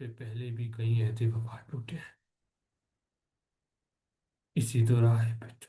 पे पहले भी कई ऐसे वफात टूटे हैं। इसी तो राह है बच्चों।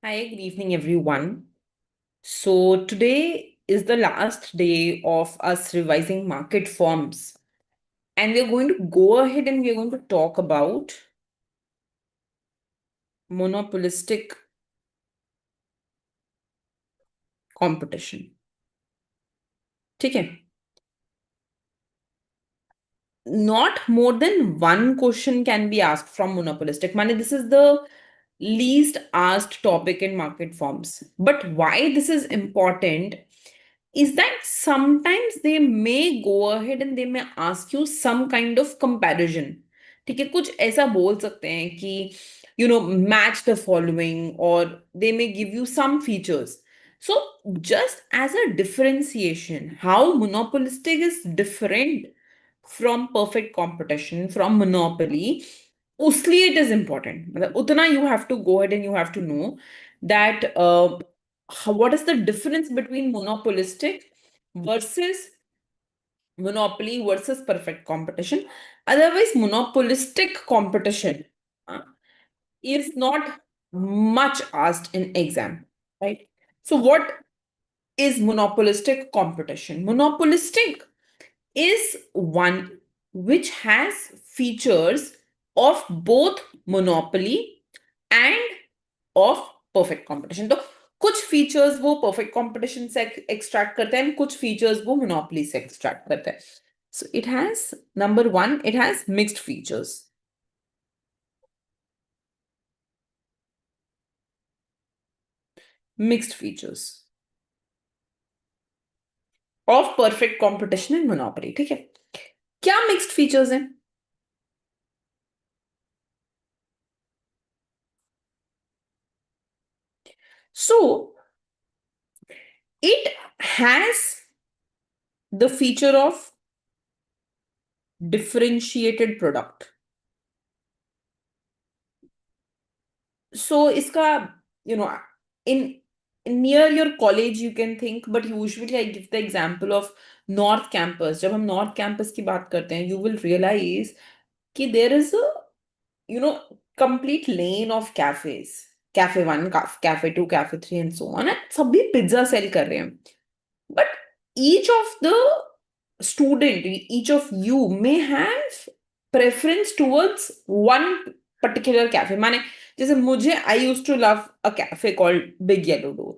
Hi, good evening, everyone. So, today is the last day of us revising market forms, and we're going to go ahead and we're going to talk about monopolistic competition. ठीक है? Not more than one question can be asked from monopolistic. Mane, this is the least asked topic in market forms. But why this is important is that sometimes they may go ahead and they may ask you some kind of comparison. ठीक है, कुछ ऐसा बोल सकते हैं कि match the following, or they may give you some features. So just as a differentiation, how monopolistic is different from perfect competition, from monopoly, उसलिए it is important. मतलब उतना you have to go ahead and you have to know that what is the difference between monopolistic versus monopoly versus perfect competition. Otherwise, monopolistic competition uh, is not much asked in exam, right? So what is monopolistic competition? Monopolistic is one which has features of both monopoly and of perfect competition. तो कुछ features वो perfect competition से extract करते हैं, कुछ features वो monopoly से extract करते हैं. So it has, number one, it has mixed features. Mixed features of perfect competition and monopoly. ठीक है, क्या मिक्स्ड फीचर्स हैं? So it has the feature of differentiated product. So iska, you know, in near your college you can think, but usually I give the example of North Campus. जब हम North Campus की बात करते हैं, you will realize कि there is a, complete lane of cafes. Cafe 1, Cafe 2, Cafe 3 and so on. And सभी pizza cell कर रहे हैं. But each of the student, each of you may have preference towards one particular cafe. माने जैसे मुझे I used to love a cafe called Big Yellow Door.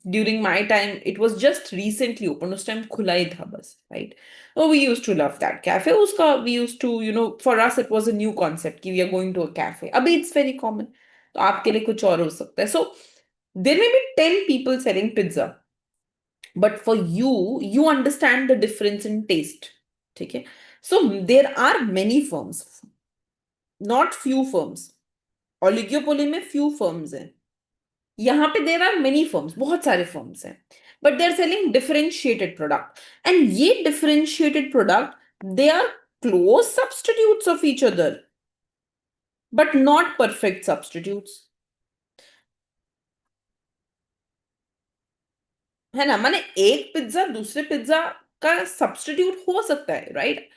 During my time, it was just recently opened. उस time खुला ही था बस, right? Oh, we used to love that cafe. उसका we used to, for us it was a new concept कि we are going to a cafe. अभी it's very common. तो आपके लिए कुछ और हो सकता है. So there may be 10 people selling pizza, but for you understand the difference in taste. Okay, so there are many firms, not few firms. Oligopoly में few firms हैं. यहाँ पे there are many firms, बहुत सारे firms हैं, but they are selling differentiated product, and ये differentiated product, they are close substitutes of each other but not perfect substitutes. है ना, माने एक पिज्जा दूसरे पिज्जा का सब्स्टिट्यूट हो सकता है, right?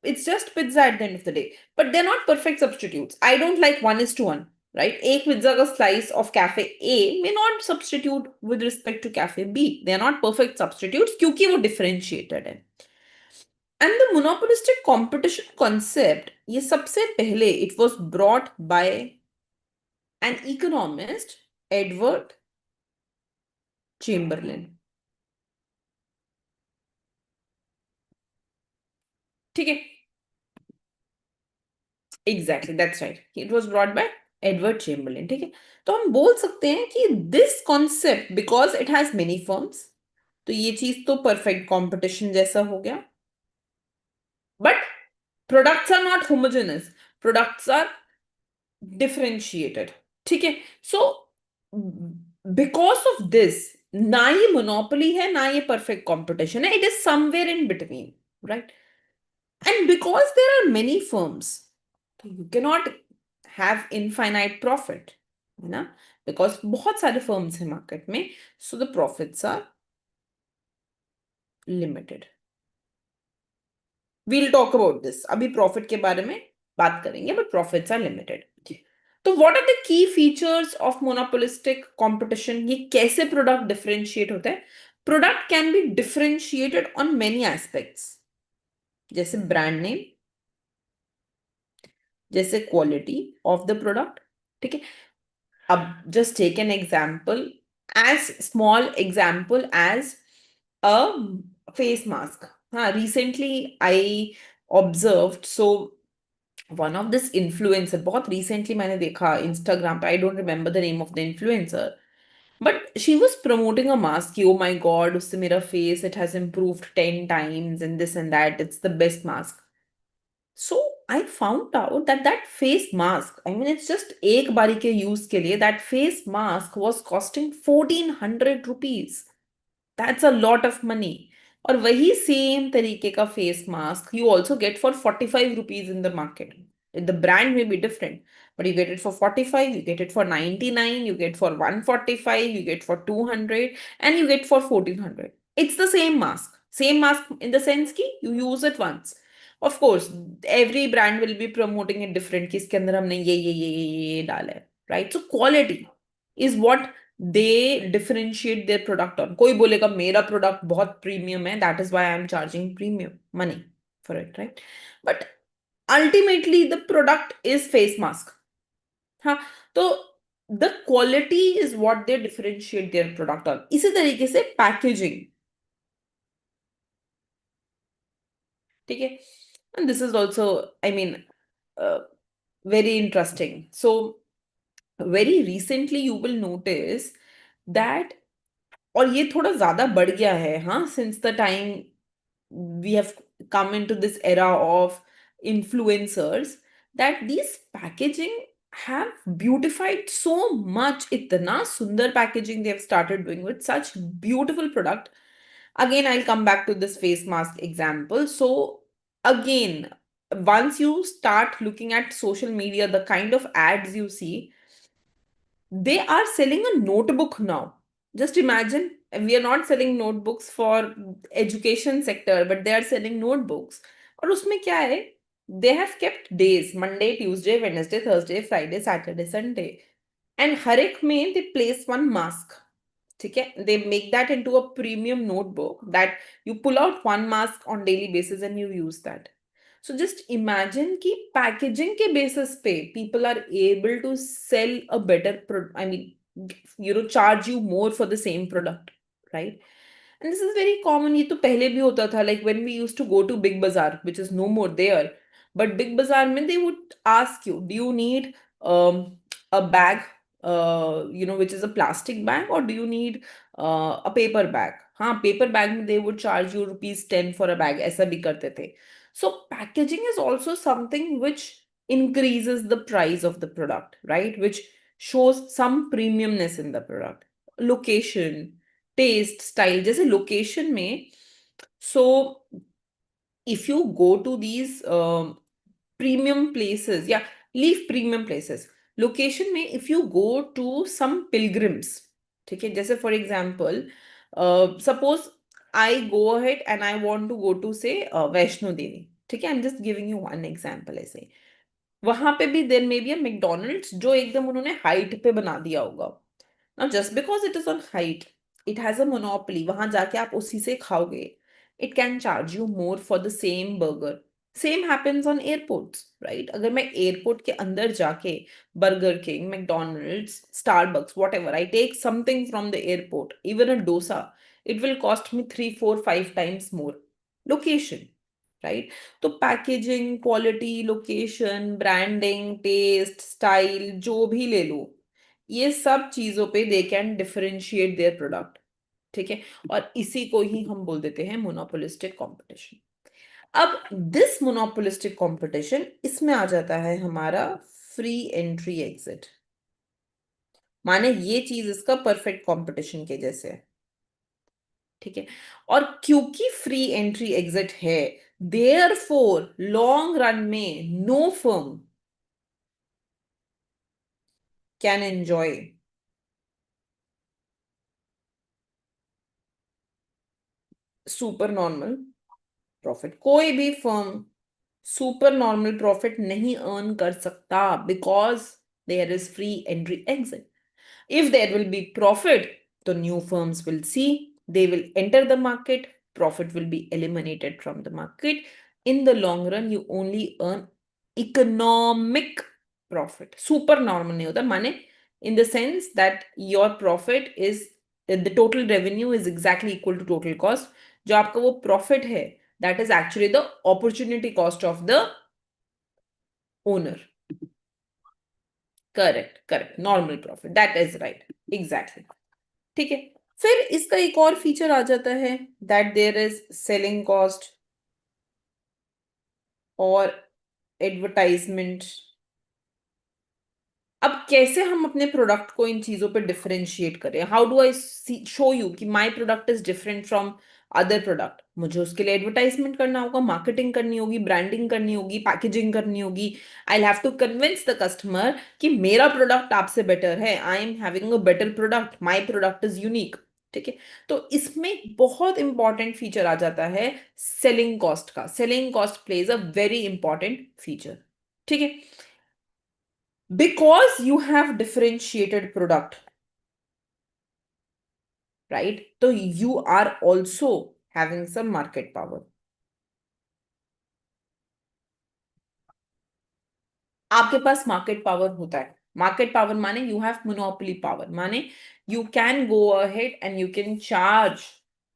It's just pizza at the end of the day, but they're not perfect substitutes. I don't like 1:1, right? एक pizza का slice of cafe A may not substitute with respect to cafe B. They are not perfect substitutes क्योंकि वो differentiated है. And the monopolistic competition concept, ये सबसे पहले it was brought by an economist, Edward Chamberlain. ठीक है, exactly that's right, it was brought by Edward Chamberlin. ठीक है, तो हम बोल सकते हैं कि this concept, because it has many firms, तो ये चीज तो परफेक्ट कंपटीशन जैसा हो गया. But products are not homogeneous, products are differentiated. ठीक है, सो बिकॉज ऑफ दिस, ना ये मोनोपोली है ना ये परफेक्ट कंपटीशन है, it is somewhere in between, right? And because there are many firms, you cannot have infinite profit, है ना? Because बहुत सारे firms हैं market में, so the profits are limited. We'll talk about this. अभी profit के बारे में बात करेंगे, but profits are limited. तो what are the key features of monopolistic competition, ये कैसे प्रोडक्ट डिफरेंशिएट होता है? Product can be differentiated on many aspects, जैसे ब्रांड नेम, जैसे क्वालिटी ऑफ द प्रोडक्ट, ठीक है। अब just take an example, as small example as a face mask. हाँ, recently I observed, so one of this influencer, बहुत recently मैंने देखा Instagram पे, I don't remember the name of the influencer, but she was promoting a mask कि ओ माई God, उससे मेरा face it has improved 10 times and this and that, it's the best mask. So I found out that that face mask, I mean, it's just एक बारी के use के लिए, that face mask was costing 1400 rupees. That's a lot of money. और वही same तरीके का face mask you also get for 45 rupees in the market. The brand may be different, but you get it for 45, you get it for 99, you get for 145, you get for 200, and you get for 1400. It's the same mask. Same mask in the sense कि you use it once. Of course, every brand will be promoting it different कि इसके अंदर हमने ये डाला है, right? So quality is what they differentiate their product on. कोई बोलेगा मेरा प्रोडक्ट बहुत प्रीमियम है, that is why I am charging premium money for it, right? But ultimately the product is face mask. हाँ, तो the quality is what they differentiate their product on. इसी तरीके से पैकेजिंग, ठीक है. And this is also, I mean, very interesting. So very recently you will notice that, और ये थोड़ा ज्यादा बढ़ गया है, हाँ, since the time we have come into this era of influencers, that these packaging have beautified so much. Itna sundar packaging they have started doing with such beautiful product. Again, I'll come back to this face mask example. So again, once you start looking at social media, the kind of ads you see, they are selling a notebook now. Just imagine, we are not selling notebooks for education sector, but they are selling notebooks. और उसमें क्या है? They have kept days, Monday, Tuesday, Wednesday, Thursday, Friday, Saturday, Sunday. And हर एक में they place one mask. ठीक है? They make that into a premium notebook that you pull out one mask on daily basis and you use that. So just imagine कि packaging के basis पे people are able to sell a better product. I mean, charge you more for the same product, right? And this is very common. ये तो पहले भी होता था. Like when we used to go to Big Bazaar, which is no more there. But Big Bazaar में they would ask you, do you need a bag, which is a plastic bag, or do you need a paper bag? हाँ, paper bag में they would charge you ₹10 for a bag. ऐसा भी करते थे. So packaging is also something which increases the price of the product, right? Which shows some premiumness in the product. Location, taste, style. जैसे location में, so if you go to these premium places, yeah, leave premium places. Location में if you go to some pilgrims, ठीक है, जैसे for example, suppose I go ahead and I want to go to say Vaishno Devi, ठीक है, I'm just giving you one example ऐसे. वहां पे भी देर मे बी अ मैकडोनल्ड्स जो एकदम उन्होंने हाइट पे बना दिया होगा. Now just because it is on height, it has a monopoly, वहां जाके आप उसी से खाओगे, it can charge you more for the same burger. Same happens on airports, right? अगर मैं एयरपोर्ट के अंदर जाके Burger King, McDonald's, Starbucks, whatever, I take something from the airport, even a dosa, it will cost me 3, 4, 5 times more. Location, right? तो packaging, quality, location, branding, test, style, जो भी ले लो, ये सब चीजों पे they can differentiate their product, ठीक है. और इसी को ही हम बोल देते हैं मोनोपोलिस्टिक कंपटीशन. अब दिस मोनोपोलिस्टिक कंपटीशन, इसमें आ जाता है हमारा फ्री एंट्री एग्जिट. माने ये चीज इसका परफेक्ट कंपटीशन के जैसे है, ठीक है. और क्योंकि फ्री एंट्री एग्जिट है, देयरफॉर लॉन्ग रन में no firm can enjoy super normal profit. कोई भी फर्म सुपर नॉर्मल प्रॉफिट नहीं अर्न कर सकता, because there is free entry exit. If there will be profit, the new firms will see, they will enter the market, profit will be eliminated from the market. In the long run, you only earn economic profit. Super normal नहीं होता, माने in the sense that your profit is, the total revenue is exactly equal to total cost. जो आपका वो profit है, that is actually the opportunity cost of the owner. Correct, normal profit, that is right, exactly. ठीक है, फिर इसका एक और फीचर आ जाता है, that there is selling cost और एडवर्टाइजमेंट। अब कैसे हम अपने प्रोडक्ट को इन चीजों पे डिफरेंशिएट करें? How do I show you कि my product is different from other product? मुझे उसके लिए एडवर्टाइजमेंट करना होगा, मार्केटिंग करनी होगी, ब्रांडिंग करनी होगी, पैकेजिंग करनी होगी। I have to convince the customer कि मेरा प्रोडक्ट आपसे बेटर है, I am having a better product, my product is unique. ठीक है, तो इसमें बहुत इंपॉर्टेंट फीचर आ जाता है सेलिंग कॉस्ट का। Selling cost plays a very important feature. ठीक है, because you have differentiated product, right? So you are also having some market power. आपके पास मार्केट पावर होता है। मार्केट पावर माने यू हैव मोनोपोली पावर, माने you can go ahead and you can charge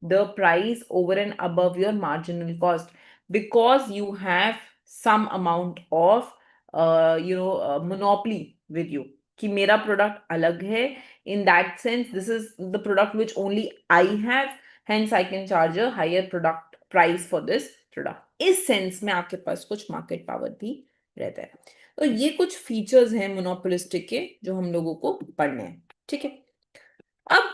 the price over and above your marginal cost, because you have some amount of monopoly with you, कि मेरा product अलग है। In that sense this is the product which only I have, hence I can charge a higher product price for this product. इस sense में आपके पास कुछ market power भी रहता है। तो ये कुछ फीचर्स हैं मोनोपोलिस्टिक के जो हम लोगों को पढ़ने हैं। ठीक है, अब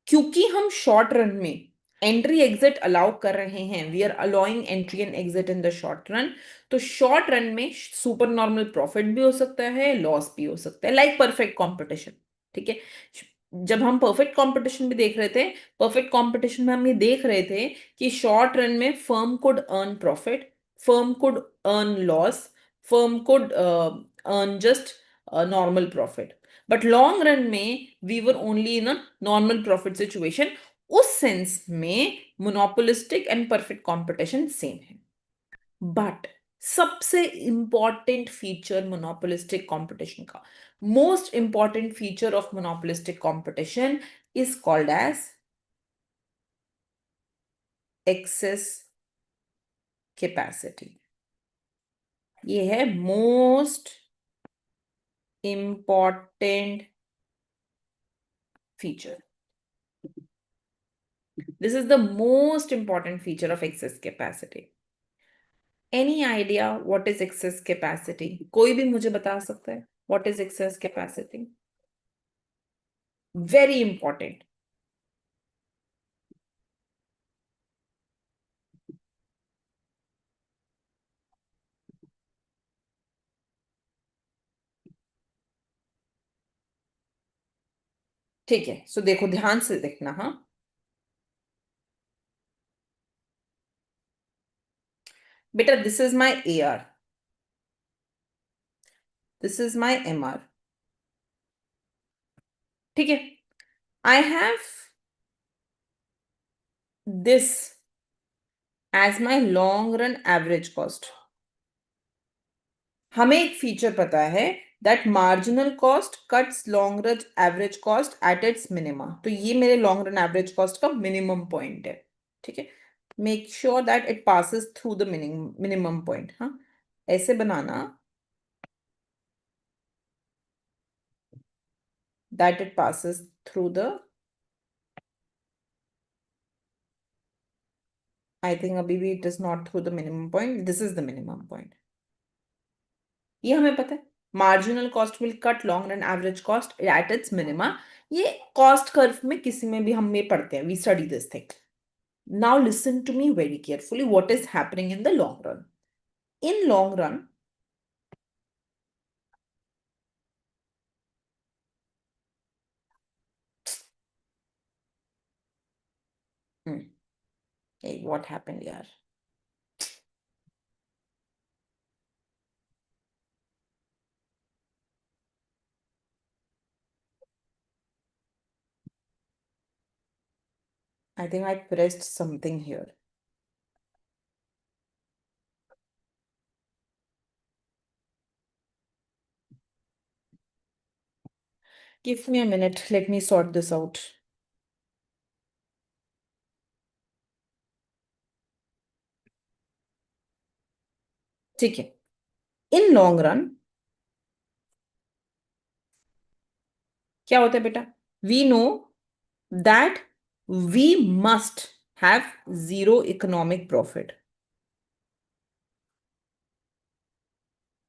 क्योंकि हम शॉर्ट रन में एंट्री एग्जिट अलाउ कर रहे हैं, we are allowing entry and exit in the short run, तो शॉर्ट रन में सुपर नॉर्मल प्रॉफिट भी हो सकता है, लॉस भी हो सकता है, लाइक परफेक्ट कंपटीशन। ठीक है, जब हम परफेक्ट कंपटीशन भी देख रहे थे, परफेक्ट कंपटीशन में हम ये देख रहे थे कि शॉर्ट रन में firm could earn profit, firm could earn loss, firm could earn just normal profit, but long run में we were only in a normal profit situation. उस सेंस में monopolistic and perfect competition same है। But सबसे important feature monopolistic competition का, most important feature of monopolistic competition is called as excess capacity. ये है most important feature. This is the most important feature of excess capacity. Any idea what is excess capacity? कोई भी मुझे बता सकता है what is excess capacity? Very important. ठीक है, सो देखो ध्यान से देखना। हाँ, बेटा, this is my AR, this is my MR। ठीक है, I have this as my long run average cost. हमें एक फीचर पता है that marginal cost cuts long run average cost at its minima. तो ये मेरे लॉन्ग रन एवरेज कॉस्ट का मिनिमम पॉइंट है। ठीक है, make sure that it passes through the minimum point. हाँ, ऐसे बनाना that it passes through the, I think अभी भी it is not through the minimum point, this is the minimum point. ये हमें पता है, marginal cost will cut long run average cost at its minima. ये कॉस्ट कर्व में किसी में भी हम ये पढ़ते हैं, we study this thing. Now listen to me very carefully what is happening in the long run. In long run, hey, what happened here? I think I pressed something here. Give me a minute. Let me sort this out. ठीक है. In long run, क्या होता है बेटा? We know that we must have zero economic profit.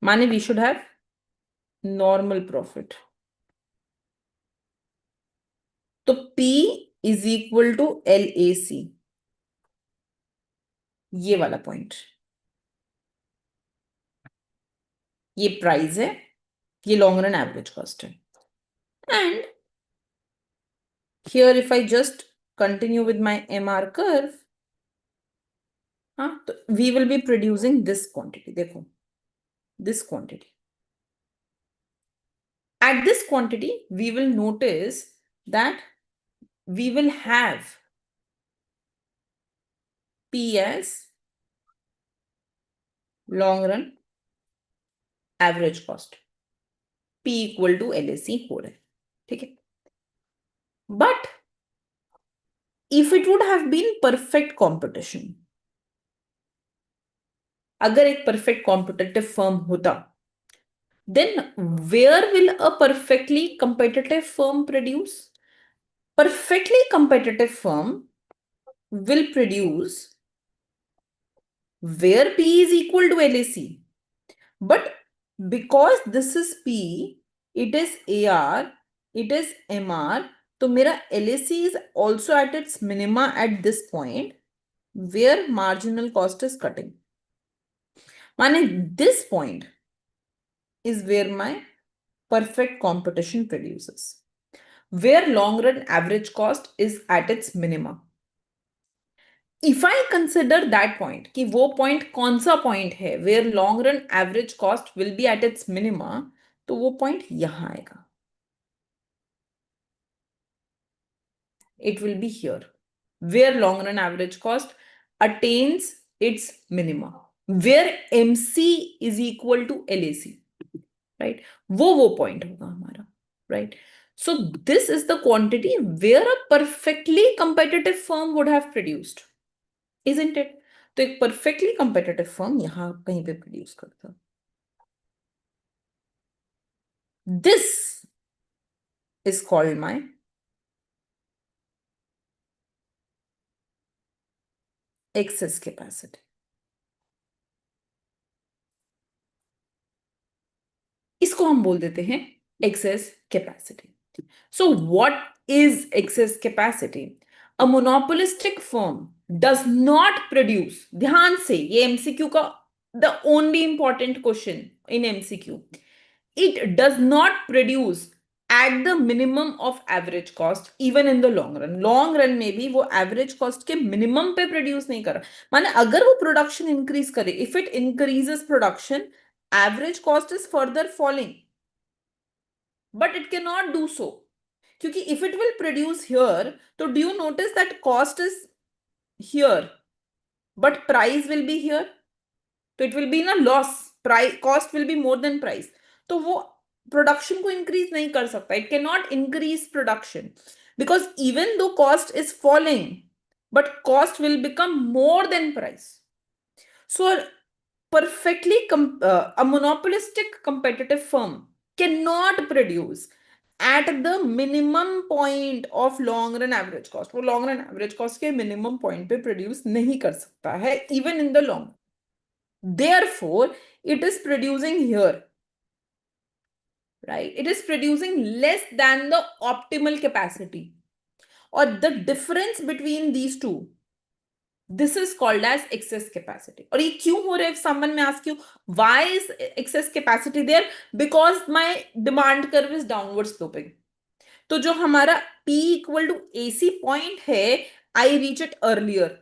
माने we should have normal profit. तो P is equal to LAC. ये वाला पॉइंट. ये प्राइस है, ये लॉन्ग रन एवरेज कॉस्ट है. And here if I just continue with my MR curve, हाँ, तो we will be producing this quantity. देखो, this quantity. At this quantity, we will notice that we will have P as long run average cost. P equal to LAC हो रहा है. ठीक है. But if it would have been perfect competition, अगर एक perfect competitive firm होता, then where will a perfectly competitive firm produce? Perfectly competitive firm will produce where P is equal to LAC. But because this is P, it is AR, it is MR, तो मेरा LAC is also at its minima at this point where marginal cost is cutting. माने this point is where my perfect competition produces, where long run average cost is at its minima. If I consider that point कि वो point कौन सा point है where long run average cost will be at its minima, तो वो point यहां आएगा. It will be here where long run average cost attains its minima, where MC is equal to LAC, right? वो point होगा हमारा, right? So this is the quantity where a perfectly competitive firm would have produced, isn't it? तो एक perfectly competitive firm यहां कहीं पे produce करता. This is called my excess capacity. इसको हम बोल देते हैं excess capacity. So what is excess capacity? A monopolistic firm does not produce, ध्यान से, ये MCQ का the only important question in MCQ. It does not produce at the minimum of average cost even in the long run. Long run में भी वो average cost के minimum पे produce नहीं कर रहा. माने अगर वो production increase करे, if it increases production, average cost is further falling. But it cannot do so. क्योंकि if it will produce here, तो do you notice that cost is here, but price will be here? तो it will be in a loss. Price, cost will be more than price. तो वो production को increase नहीं कर सकता. It cannot increase production because even though cost is falling, but cost will become more than price. So a monopolistic competitive firm cannot produce at the minimum point of long run average cost. वो long run average cost के minimum point पे produce नहीं कर सकता है even in the long. Therefore, it is producing here, right? It is producing less than the optimal capacity, or the difference between these two. This is called as excess capacity. और ये क्यों हो रहा है? If someone may ask you, why is excess capacity there? Because my demand curve is downward sloping. तो जो हमारा P equal to AC point है, I reach it earlier.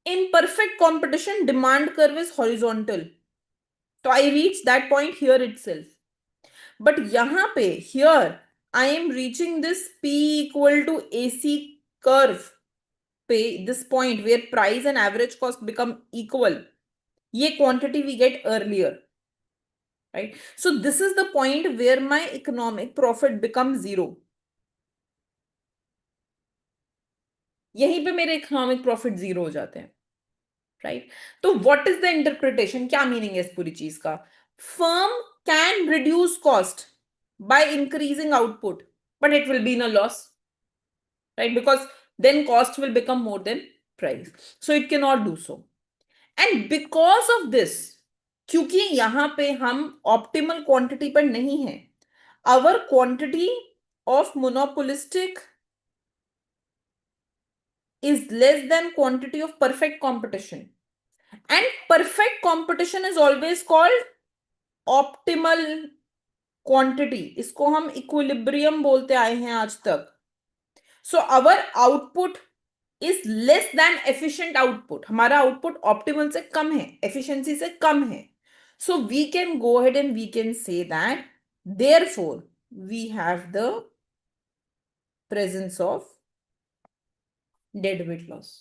In perfect competition, demand curve is horizontal. So I reach that point here itself. But यहाँ पे, here, I am reaching this P equal to AC curve पे, this point where price and average cost become equal, ये quantity we get earlier, right? So this is the point where my economic profit become zero. यहीं पे मेरे economic profit zero हो जाते हैं, right? तो what is the interpretation, क्या meaning है इस पूरी चीज का? Firm can reduce cost by increasing output, but it will be in a loss, right? Because then cost will become more than price. So it cannot do so. And because of this, क्योंकि यहां पे हम optimal quantity पर नहीं है, our quantity of monopolistic is less than quantity of perfect competition. And perfect competition is always called optimal quantity. इसको हम equilibrium बोलते आए हैं आज तक. So our output is less than efficient output. हमारा आउटपुट ऑप्टिमल से कम है, एफिशिएंसी से कम है. So we can go ahead and we can say that therefore we have the presence of dead weight loss.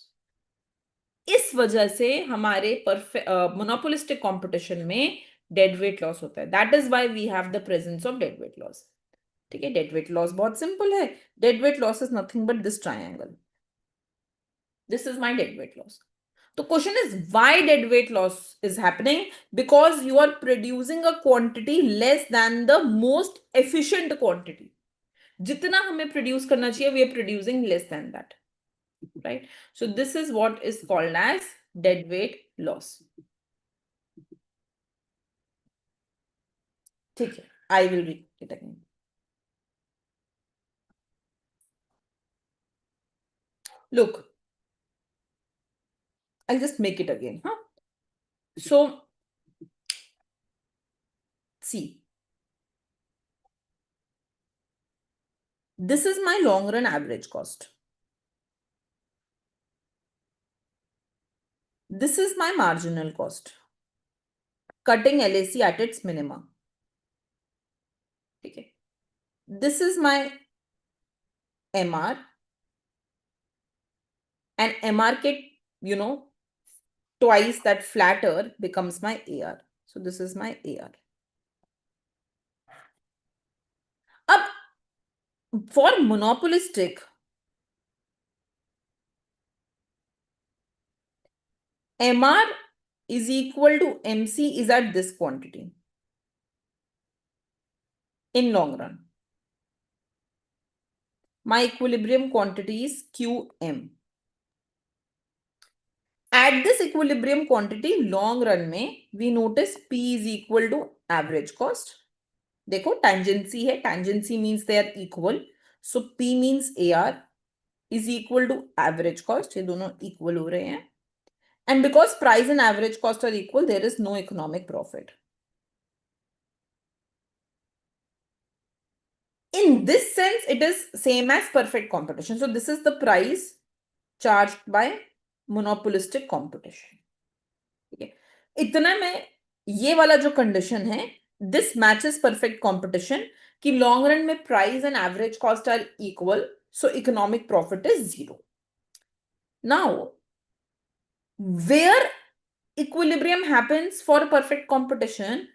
इस वजह से हमारे मोनोपोलिस्टिक कंपटीशन में डेड वेट लॉस होता है. That is why we have the presence of dead weight loss. ठीक है, dead weight loss बहुत सिंपल है. Dead weight loss is nothing but this triangle. This is my dead weight loss. The question is why dead weight loss is happening? Because you are producing a quantity less than the most efficient quantity. जितना हमें produce करना चाहिए, we are producing less than that, right? So this is what is called as dead weight loss. ठीक है, I will read it again. Look, I'll just make it again, huh? So see, this is my long run average cost. This is my marginal cost, cutting LAC at its minimum. Okay. This is my MR, and MR get, twice that flatter becomes my AR. So this is my AR. Ab, for monopolistic, MR is equal to MC is at this quantity in long run. My equilibrium quantity is QM. At this equilibrium quantity, long run में, we notice P is equal to average cost. देखो tangency है, tangency means they are equal. So P means AR is equal to average cost. ये दोनों equal हो रहे हैं. And because price and average cost are equal, there is no economic profit. In this sense, it is same as perfect competition. So this is the price charged by monopolistic competition. Okay. इतना में ये वाला जो condition है, this matches perfect competition कि long run में price and average cost are equal, so economic profit is zero. Now, where equilibrium happens for perfect competition,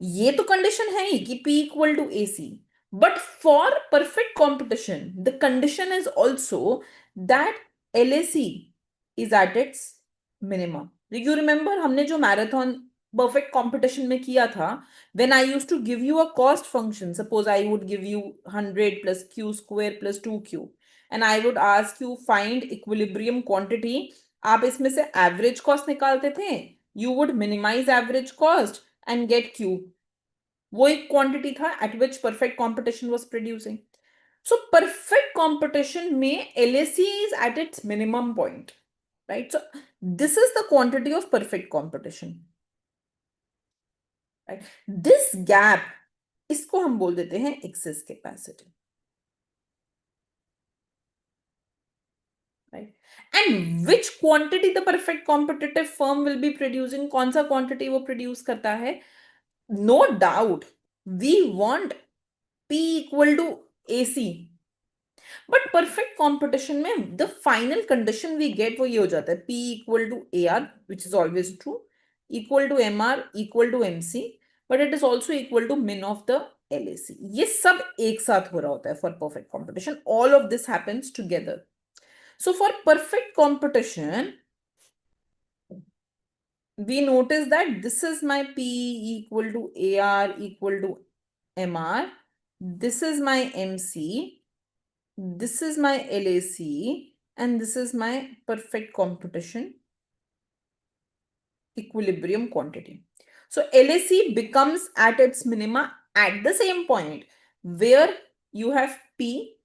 ये तो condition है ही कि P equal to AC. But for perfect competition, the condition is also that LAC is at its minimum. You remember हमने जो marathon perfect competition में किया था, when I used to give you a cost function, suppose I would give you 100 plus Q square plus 2Q, and I would ask you find equilibrium quantity, आप इसमें से average cost निकालते थे, you would minimize average cost and get Q. वो एक quantity था at which perfect competition was producing. So perfect competition में LAC is at its minimum point, right? So this is the quantity of perfect competition, right? This gap, इसको हम बोल देते हैं excess capacity, right? And which quantity the perfect competitive firm will be producing? कौन सा quantity वो produce करता है? No doubt, we want P equal to AC. But perfect competition में the final condition we get वो ये हो जाता है P equal to AR which is always true, equal to MR equal to MC, but it is also equal to min of the LAC. ये सब एक साथ हो रहा होता है for perfect competition. All of this happens together. So for perfect competition, we notice that this is my P equal to AR equal to MR. This is my MC. This is my LAC. And this is my perfect competition equilibrium quantity. So LAC becomes at its minima at the same point where you have P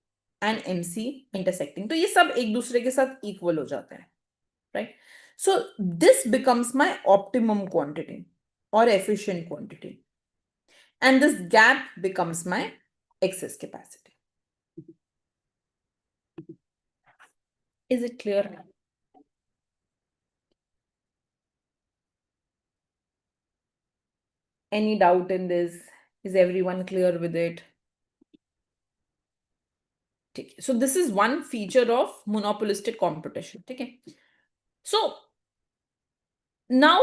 and MC intersecting. तो ये सब एक दूसरे के साथ equal हो जाता है. Right? So this becomes my optimum quantity or efficient quantity. And this gap becomes my excess capacity. Is it clear? Any doubt in this? Is everyone clear with it? Okay. So this is one feature of monopolistic competition. Okay. So now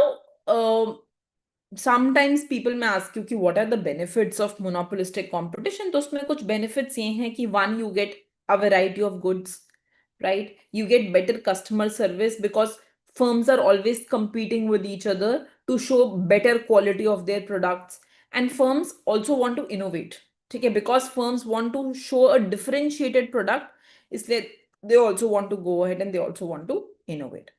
sometimes people may ask you कि what are the benefits of monopolistic competition. तो उसमें कुछ benefits ये हैं कि one, you get a variety of goods, right? You get better customer service because firms are always competing with each other to show better quality of their products. And firms also want to innovate, ठीक है? Because firms want to show a differentiated product, इसलिए they also want to go ahead and they also want to innovate.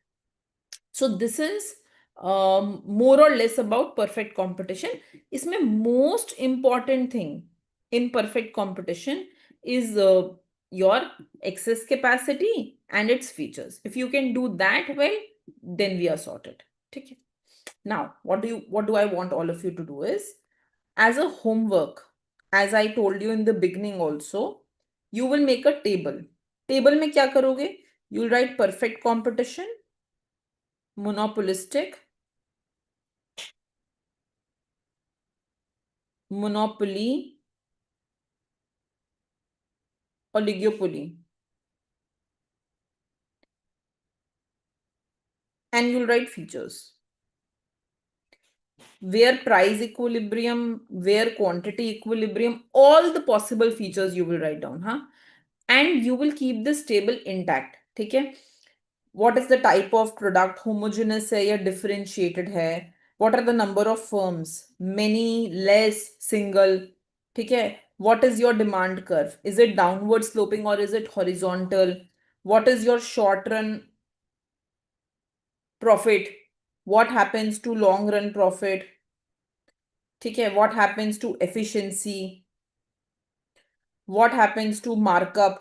So this is more or less about perfect competition. इसमें most important thing in perfect competition is your excess capacity and its features. If you can do that well, then we are sorted. ठीक है? Now, what do I want all of you to do is, as a homework, as I told you in the beginning also, you will make a table. Table में क्या करोगे? You'll write perfect competition, monopolistic, monopoly, oligopoly, and you'll write features. Where price equilibrium, where quantity equilibrium, all the possible features you will write down, huh? And you will keep this table intact. ठीक है? What is the type of product? Homogeneous है या differentiated है? What are the number of firms? Many, less, single. ठीक है? What is your demand curve? Is it downward sloping or is it horizontal? What is your short run profit? What happens to long run profit? ठीक है? What happens to efficiency? What happens to markup?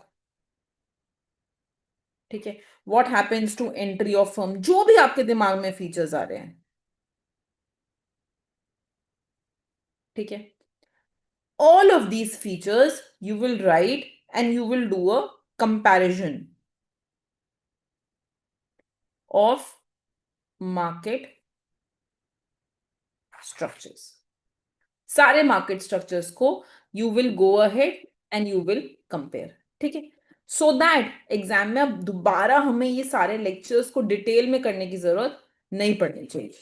ठीक है? What happens to entry of firm? जो भी आपके दिमाग में features आ रहे हैं, ठीक है? All of these features you will write and you will do a comparison of market structures. सारे मार्केट स्ट्रक्चर्स को you will go ahead and you will compare. ठीक है? सो दैट एग्जाम में अब दोबारा हमें ये सारे लेक्चर्स को डिटेल में करने की जरूरत नहीं पड़नी चाहिए.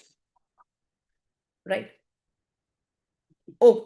राइट? ओके.